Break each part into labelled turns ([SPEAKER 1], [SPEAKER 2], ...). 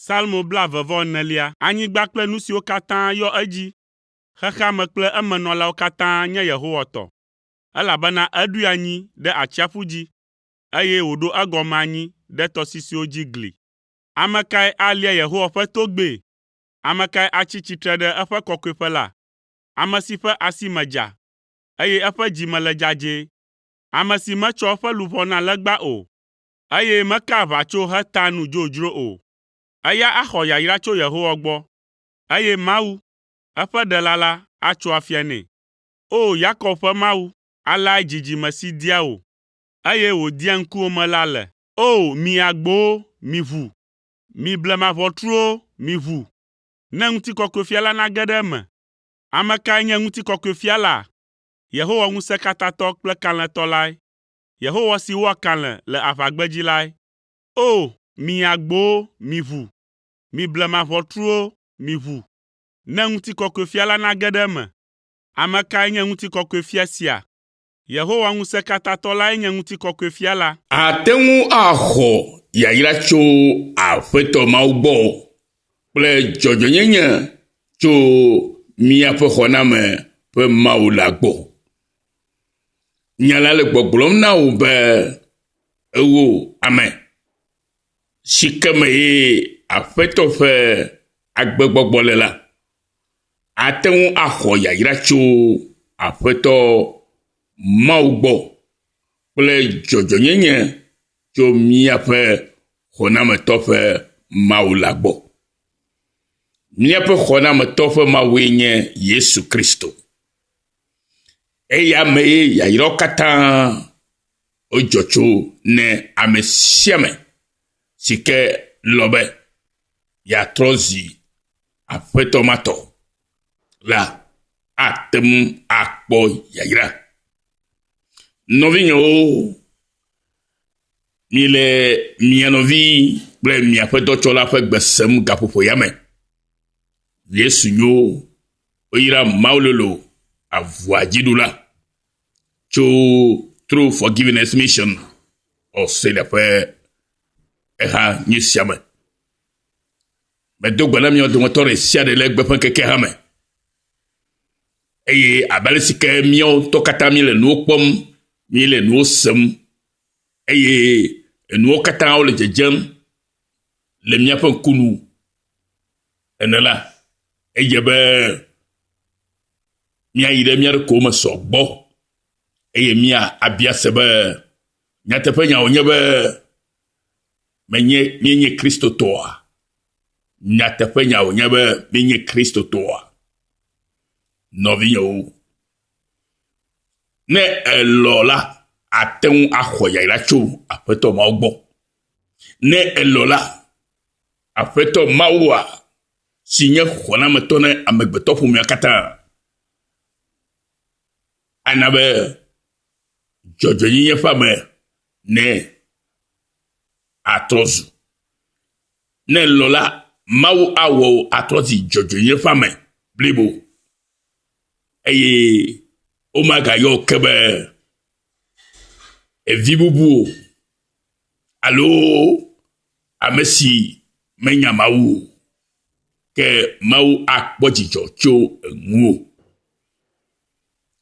[SPEAKER 1] Salmo 24, anyigba kple nu siwo katã yɔ edzi, xexea me kple emenɔlawo katã nye Yehowa tɔ, elabena eɖoe anyi ɖe atsiaƒu dzi, eye wòɖo egɔme anyi ɖe tɔsisiwo dzi gli. Ame kae alia Yehowa ƒe togbɛ? Ame kae atsi tsitre ɖe eƒe kɔkɔeƒe la? Ame si ƒe asi me dza, eye eƒe dzi me le dzadzɛe, ame si metsɔ eƒe luʋɔ na legba o, eye meka aʋatso hetaa nu dzodzro o. Eya axɔ yayra tso Yehowa gbɔ, eye Mawu, eƒe Ɖela la, atso afia nɛ. O, Yakob ƒe Mawu, aleae dzidzime si dia wò, eye wòdia ŋkuwòme la le. O, mi agbowo, miʋu, mi blema ʋɔtruwo, miʋu, ne Ŋutikɔkɔefia la nage ɖe eme. Ame kae nye Ŋutikɔkɔefia la? Yehowa Ŋusẽkatãtɔ kple Kalẽtɔ lae, Yehowa si wɔa kalẽ le aʋagbedzi lae. O, mi agbowo, miʋu, mi blema ʋɔtruwo, miʋu, ne Ŋutikɔkɔefia la nage ɖe eme. Ame kae nye Ŋutikɔkɔefia sia? Yehowa Ŋusẽkatãtɔ lae nye Ŋutikɔkɔefia la.
[SPEAKER 2] Ate ŋu axɔ yayra tso Aƒetɔ Mawu gbɔ kple dzɔdzɔnyenye tso míaƒe xɔname ƒe Mawu la gbɔ. Nya la le gbɔgblɔm na wò be ewo ame si ke me ye Aƒetɔ ƒe agbegbɔgbɔ le la, ate ŋu axɔ yayra tso Aƒetɔ Mawu gbɔ kple dzɔdzɔnyenye tso míaƒe xɔnametɔ ƒe Mawu la gbɔ. Míaƒe xɔnametɔ ƒe Mawue nye Yesu Kristo. Eya me ye yayrawo katã wodzɔ tso ne ame sia ame si ke lɔ be yeatrɔ zi Aƒetɔ ma tɔ la ate ŋu akpɔ yayra. Nɔvinyewo, mi le mia nɔvi kple miaƒe dɔtsɔla ƒe gbe sem gaƒoƒo ya me. Yesu nyo, oyra Mawu lolo avua dziɖula tso True Forgiveness Mission Australia ƒe eha nyi sia me. Medo gbe na miawo dometɔ ɖe sia ɖe le gbe ƒe keke ha me. Eye abale si ke miawo tɔ katã mi le nuwo kpɔm, mi le nuwo sem, eye nuwo katã wo le dzedzem le miaƒe ŋkunu ene la, edze be míayi ɖe mía ɖokuiwo me sɔgbɔ, eye mía abia se be nyateƒe nyawo nye be míenye Kristo tɔa. Nyateƒe nyawo nye be míenye Kristo tɔa. Nɔvinyewo, ne elɔ la, ate ŋu axɔ yayra tso Aƒetɔ Mawu gbɔ. Ne elɔ la, Aƒetɔ Mawua si nye xɔnametɔ ne amegbetɔ ƒomea katã, ana be dzɔdzɔnyenye ƒe ame ne atrɔ zu. Ne elɔ la, Mawu awɔ atrɔ zi dzɔdzɔnyenye ƒe ame blibo, eye womagayɔ ke be evi bubu o, alo ame si menya Mawu o, ke Mawu akpɔ dzidzɔ tso eŋuwo.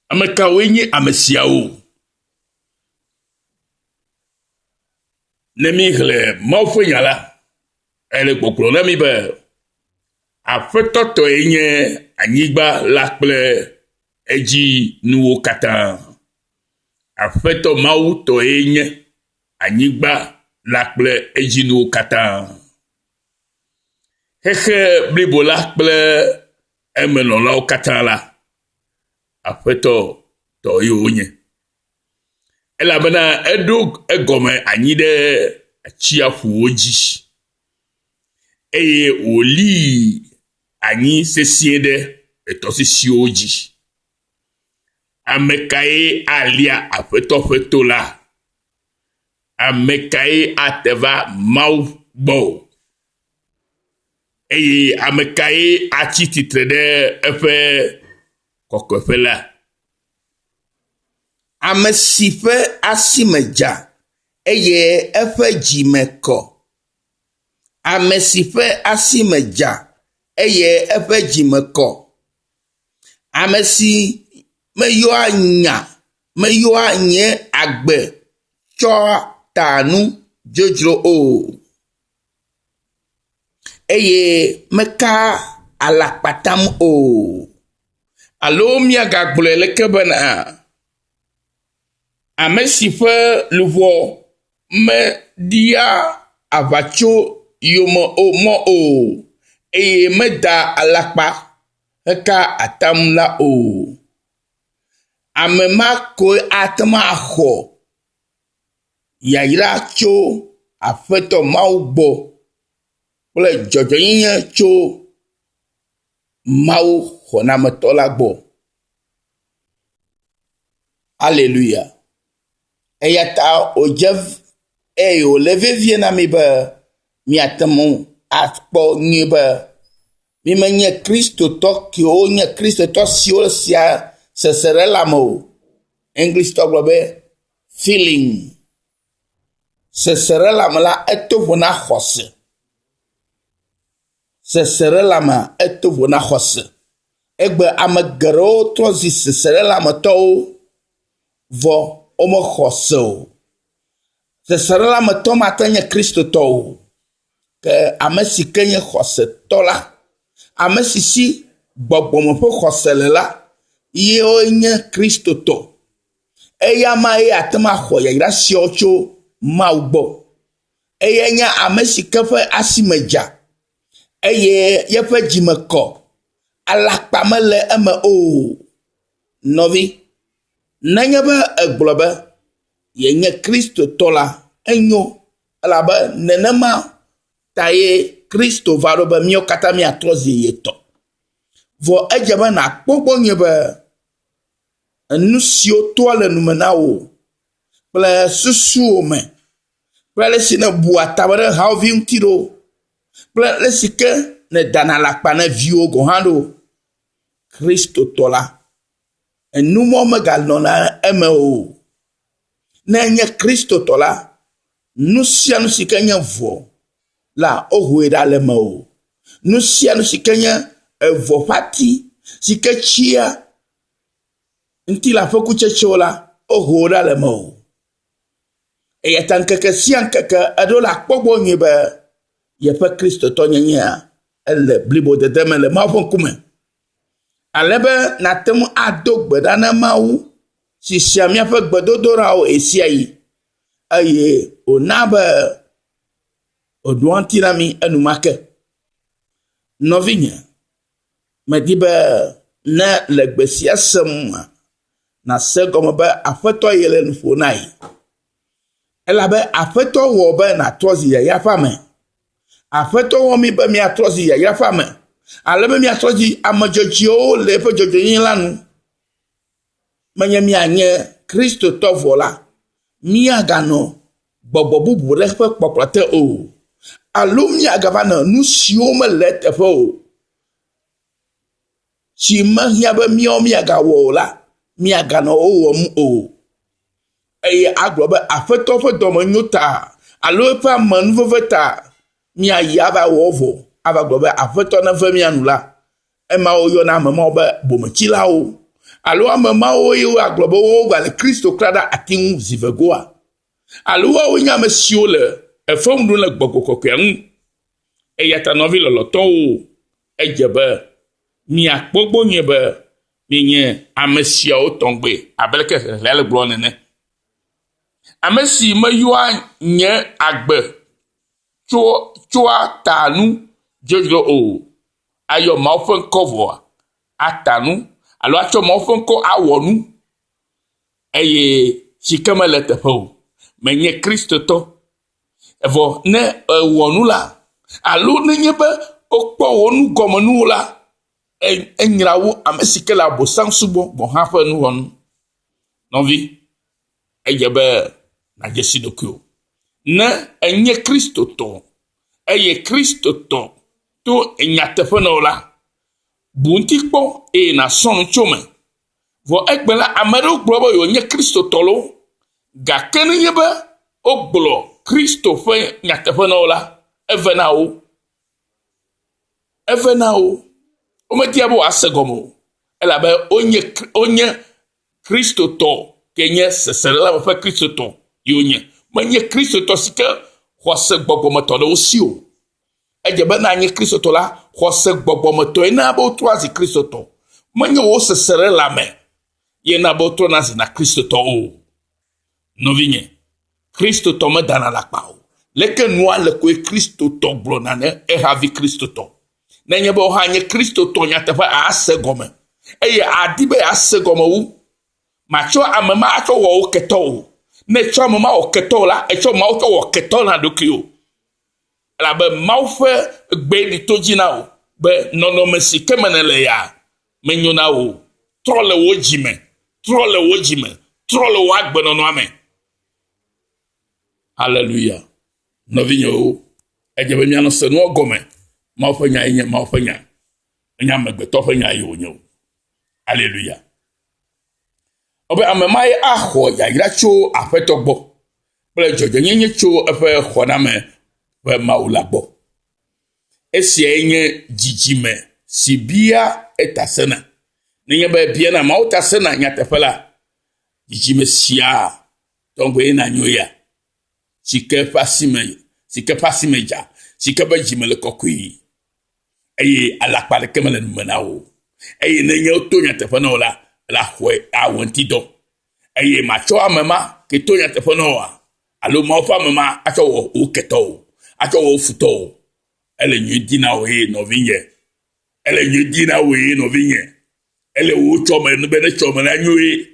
[SPEAKER 2] Ame kawoe nye ame siawo? Ne mi xlẽ Mawu ƒe nya la, ele gbɔgblɔ na mi be Aƒetɔ tɔe nye anyigba la kple edzi nuwo katã. Aƒetɔ Mawu tɔe nye anyigba la kple edzi nuwo katã. Xexe blibo la kple emenɔlawo katã la, Aƒetɔ tɔe wonye. Elabena eɖo egɔme anyi ɖe atsiaƒuwo dzi, eye wòli anyi sesĩe ɖe etɔsisiwo dzi. Ame kae alia Aƒetɔ ƒe to la? Ame kae ate va Mawu gbɔ? Eye ame kae atsi tsitre ɖe eƒe kɔkɔeƒe la?
[SPEAKER 3] Ame si ƒe asi me dza eye eƒe dzi me kɔ,
[SPEAKER 2] ame si ƒe asi me dza eye eƒe dzi me kɔ, ame si meyɔa nya, meyɔa nye agbe tsɔ ta nu dzodzro o, eye meka alakpatam o. Alo miagagblɔe leke bena ame si ƒe luʋɔ meɖia aʋatso yome o mɔ o, eye meda alakpa heka atam la o. Ame ma koe ate ŋu axɔ yayra tso Aƒetɔ Mawu gbɔ kple dzɔdzɔnyenye tso Mawu xɔnametɔ la gbɔ. Aleluya. Eya ta wòle vevie na mi be miate ŋu akpɔ nyuie be mi menye kristotɔ kewo nye kristotɔ siwo sia sesere la me o. English tɔ gblɔ be feeling. Sesere la me la eto vo na xɔse. Sesere la me eto vo na xɔse. Egbe ame geɖewo trɔ zi sesere la me tɔwo vɔ wome xɔse o. Sesere la me tɔ mate nye kristotɔ o. Ke ame si ke nye xɔsetɔ la, ame si si gbɔgbɔme ƒe xɔse le la, yewo nye kristotɔ. Eya ma ye ate ŋu axɔ yayra siawo tso Mawu gbɔ. Eya nye ame si ke ƒe asi me dza eye yeƒe dzi me kɔ, alakpa mele eme o. Nɔvi, nenye be egblɔ be yenye kristotɔ la, enyo, elabe nenema ta ye Kristo va ɖo be míawo katã miatrɔ zi yetɔ. Vɔ edze be nakpɔ gbɔ nye be enu siwo toa le nume na wo kple susuwo me, kple le si ne bua tame ɖe hawòvi ŋuti ɖo, kple le si ke ne dana alakpa ne viwo gɔ̃ hã ɖo, kristotɔ la, enu mɔ meganɔna eme o. Ne enye kristotɔ la, nu sia nu si ke nye vɔ la wohoe ɖa le me o. Nu sia nu si ke nye evɔ ƒe ati si ke tsia ŋuti la ƒe kutsetsewo la wohoe ɖa le me o. Eya ta ŋkeke sia ŋkeke eɖo le akpɔgbɔ nyuie be yeƒe kristotɔ nyenyea ele blibo dede me le Mawu ƒe ŋkume. Ale be nate ŋu ado gbe ɖa na Mawu si sia míaƒe gbedodoɖawo esia yi, eye wòna be wòɖo ŋuti na mi enumake. Nɔvinye, medi be ne le gbe sia sem nase gɔme be Aƒetɔ ye le nu ƒo na yi. Elabe Aƒetɔ wɔ be natrɔ zi yayaƒa me. Aƒetɔ wɔ mi be miatrɔ zi yayaƒa me. Ale be miatrɔ zi ame dzɔdzɔewo le eƒe dzɔdzɔenyenye la nu. Menye mianye kristotɔ vɔ la, miaganɔ gbɔgbɔ bubu ɖe ƒe kpɔkplɔ te o. Alo miagava nɔ nu siwo mele teƒe o, si mehiã be míawo miagawɔ o la, miaganɔ wo wɔm o. Eye agblɔ be Aƒetɔ ƒe dɔme nyo ta, alo eƒe amenuveve ta, miayi ava wɔ vɔ, ava gblɔ be Aƒetɔ neve mia nu la, emawo yɔna ame mawo be bometsilawo, alo ame mawo ye agblɔ be wo gale Kristo kra ɖe ati ŋu zi vegoa, alo woawo nye ame siwo le efem ɖo le gbɔgbɔ kɔkɔea ŋu. Eya ta nɔvi lɔlɔtɔwo, edze be miakpɔ gbɔ nye be mienye ame siawo tɔŋgbe abe leke xexlẽa le gblɔ nene. Ame si meyɔa nye agbe tsoa ta nu dzodzro o, ayɔ Mawu ƒe ŋkɔ vɔa, ata nu, alo atsɔ Mawu ƒe ŋkɔ awɔ nu, eye si ke mele teƒe o, menye kristotɔ. Evɔ ne ewɔ nu la, alo nenye be wokpɔ wò nu gɔme nuwo la, enyra wu ame si ke le abosam subɔ gbɔ hã ƒe nuwɔnu. Nɔvi, edze be nadze si ɖokuiwo. Ne enye kristotɔ, eye kristotɔ to nyateƒe na wo la, bu ŋuti kpɔ eye nasɔ nu tso me. Vɔ egbe la, ame ɖewo gblɔ be yewo kristotɔ lo, gake nenye be wogblɔ Kristo ƒe nyateƒe na wo la, evenao o me dia bo asegomo elabe onye Kristo to kenye sesela ba Kristo to yonye manye Kristo to sike hose gbogbo to do si o ejebe na anye Kristo to la hose gbogbo to ina bo to azi Kristo to manye wo sesela me ye na bo to na na Kristo to o no vinye Kristo to me dana la pa o leke noa le ko Kristo to blona ne e havi Kristo to nenye bo ha anye Kristo to nya te fa asegome eye adibe asegome wu macho amama acho wo keto ne cho amama o keto la e cho ma o wo keto na dokio la be maufe gbe di tojina o be nono mesi kemenele ya menyona o trole wo jime trole wo agbe nono ame hallelujah novinyo ejebe mi ano se no ogome maufe nya enye maufe nya megbe to fe nya yo nyo hallelujah obe amemaye aho ya iracho afetogbo ple jojo nyenye cho efe khoname we maulagbo esi enye jijime sibia etasena nenye be bia na mautasena nyatefela jijime sia tongo ina nyoya sike pasimeja sike be jimele kokui eye alakpale kemele numenao eye nenye otonya tefena la hwe awontido eye macho amema ketonya tefonoa alo maofa mema acho wo uketo acho wo futo ele nyidina we no vinye ele wo choma no bene choma na nyue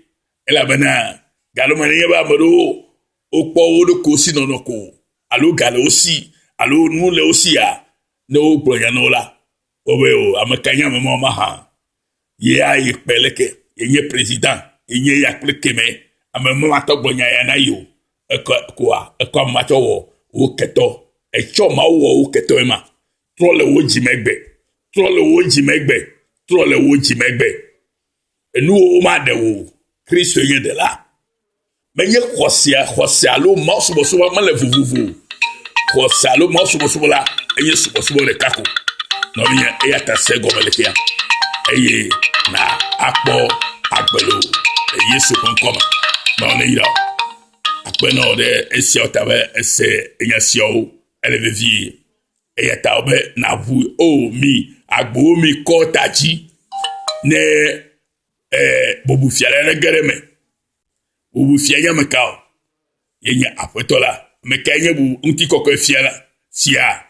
[SPEAKER 2] ele bana galo mane ba maro opo wo do kosi no ko alo galo osi alo nu le osi a no bronya no la obe o amakanya mema ma ha ye ayi peleke yenye president yenye yakle keme amemo matogbonya ya na yo eko macho wo keto echo ma wo keto ema trole wo jimegbe enu o ma de wo Kristo ye de la menye khosia lo ma so ma le vuvuvu khosia lo ma so la eye so le kako no ye e ata sego melekia eye na akpo agbelo Yesu konkoma ma on ira akpeno de esi otabe ese enyasio elevevi eyata obe na vu o mi agbo mi kotaji ne bobu fiale gereme bobu fianya mekao yenya apetola mekenye bu unti kokko fiala sia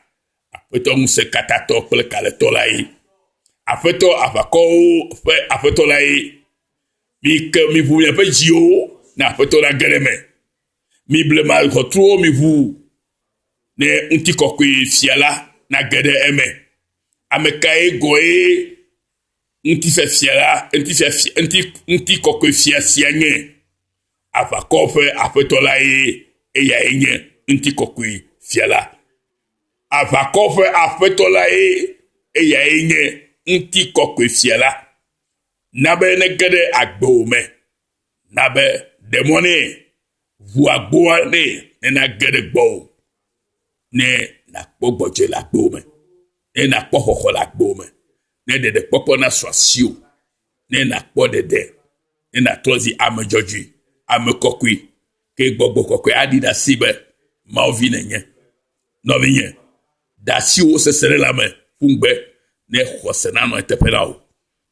[SPEAKER 2] apeto muse katato pele kaletola yi afeto afako fe afeto la yi mi vous ya pe jio na afeto la gereme mi blema ko mi vous ne unti kokwe fiala na gede eme amekai goe unti fe fiala unti kokwe fia sianye afako fe afeto la yi e ya enye unti kokwe fiala afako fe afeto la yi e ya enye unti kokwe fiala nabe ne gede agbome nabe demone vu agbone ne na gede gbo ne na kpogboje la gbome ne na kpohoho la gbome ne de popo na swasio ne na kpodede ne na tozi amejoji amekokwi ke gbogbo kokwe adida sibe maovi nenye no vinye da si o sesere la me fungbe ne khosena no etepelao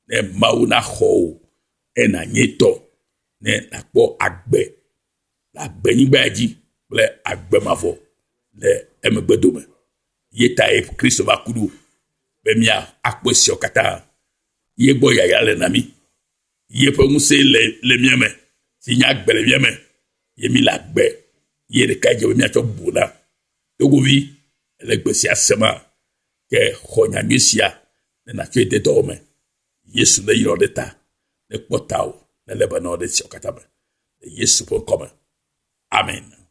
[SPEAKER 2] ne mauna ho ena nyeto ne nakpo agbe la benigbaji le agbe mavo le emegbedome yeta e Kristo bakudu be mia akposio kata yegbo ya le nami ye pe muse le mieme si nya agbe le mieme ye mi la gbe ye de kaje be mia to buna dogovi le gbesi asema ke khonya misia ne na kete dome Yesu ne yiro deta ne kpotao ne lebano de siokatabe Yesu po koma amen.